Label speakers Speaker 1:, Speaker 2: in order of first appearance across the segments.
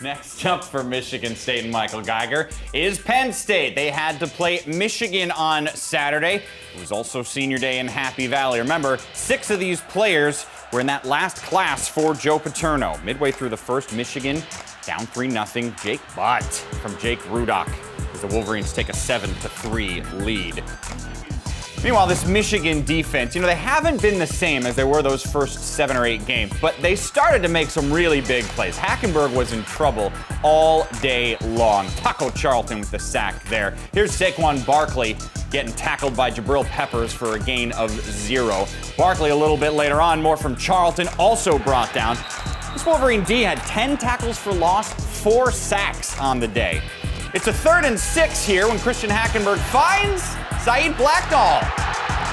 Speaker 1: Next up for Michigan State and Michael Geiger is Penn State. They had to play Michigan on Saturday. It was also senior day in Happy Valley. Remember, 6 of these players were in that last class for Joe Paterno. Midway through the first, Michigan down 3-0. Jake Butt from Jake Rudock as the Wolverines take a 7-3 lead. Meanwhile, this Michigan defense, they haven't been the same as they were those first 7 or 8 games, but they started to make some really big plays. Hackenberg was in trouble all day long. Taco Charlton with the sack there. Here's Saquon Barkley getting tackled by Jabril Peppers for a gain of 0. Barkley a little bit later on, more from Charlton, also brought down. This Wolverine D had 10 tackles for loss, 4 sacks on the day. It's a 3rd and 6 here when Christian Hackenberg finds Saeed Blacknall.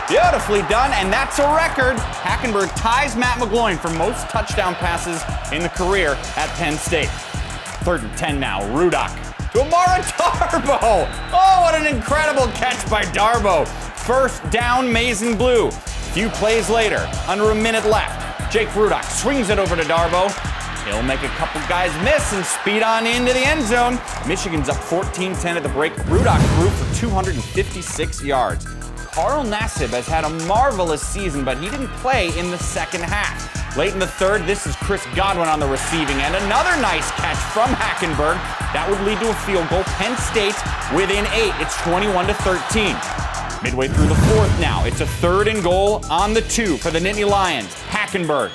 Speaker 1: Beautifully done, and that's a record. Hackenberg ties Matt McGloin for most touchdown passes in the career at Penn State. 3rd and 10 now. Rudock to Amara Darbo. Oh, what an incredible catch by Darbo. First down, maize and blue. A few plays later, under a minute left, Jake Rudock swings it over to Darbo. He'll make a couple guys miss and speed on into the end zone. Michigan's up 14-10 at the break. Rudock threw for 256 yards. Carl Nassib has had a marvelous season, but he didn't play in the second half. Late in the 3rd, this is Chris Godwin on the receiving end. Another nice catch from Hackenberg. That would lead to a field goal. Penn State within 8. It's 21-13. Midway through the 4th now. It's a 3rd and goal on the 2 for the Nittany Lions. Hackenberg.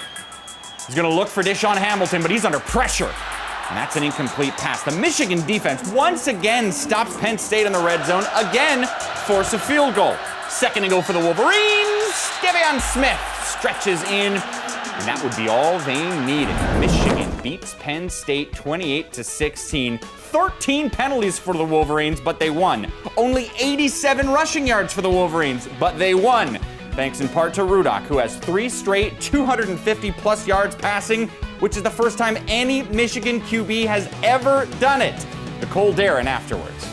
Speaker 1: He's going to look for Deshaun Hamilton, but he's under pressure. And that's an incomplete pass. The Michigan defense once again stops Penn State in the red zone. Again, force a field goal. 2nd and goal for the Wolverines. Devion Smith stretches in, and that would be all they needed. Michigan beats Penn State 28-16. 13 penalties for the Wolverines, but they won. Only 87 rushing yards for the Wolverines, but they won. Thanks in part to Rudock, who has 3 straight 250-plus yards passing, which is the first time any Michigan QB has ever done it. Nicole Darren afterwards.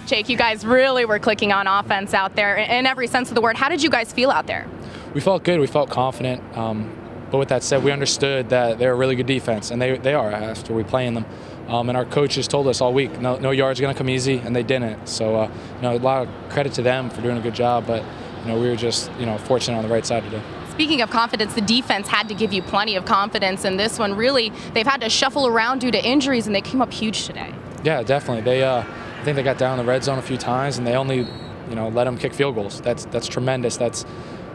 Speaker 2: Jake, you guys really were clicking on offense out there in every sense of the word. How did you guys feel out there?
Speaker 3: We felt good. We felt confident. But with that said, we understood that they're a really good defense, and they are after we playing them. And our coaches told us all week, no yards going to come easy, and they didn't. So, a lot of credit to them for doing a good job. But we were just, fortunate on the right side today.
Speaker 2: Speaking of confidence, the defense had to give you plenty of confidence in this one. Really, they've had to shuffle around due to injuries, and they came up huge today.
Speaker 3: Yeah, definitely. I think they got down in the red zone a few times, and they only, let them kick field goals. That's tremendous. That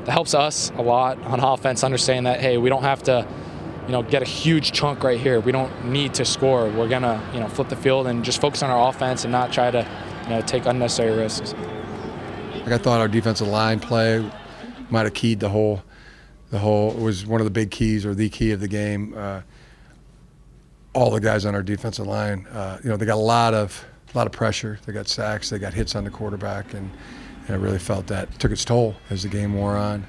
Speaker 3: helps us a lot on offense, understanding that, hey, we don't have to, get a huge chunk right here. We don't need to score. We're gonna, flip the field and just focus on our offense and not try to, take unnecessary risks.
Speaker 4: I thought our defensive line play might have keyed the whole was one of the big keys or the key of the game. All the guys on our defensive line, they got a lot of pressure. They got sacks. They got hits on the quarterback, and I really felt that took its toll as the game wore on.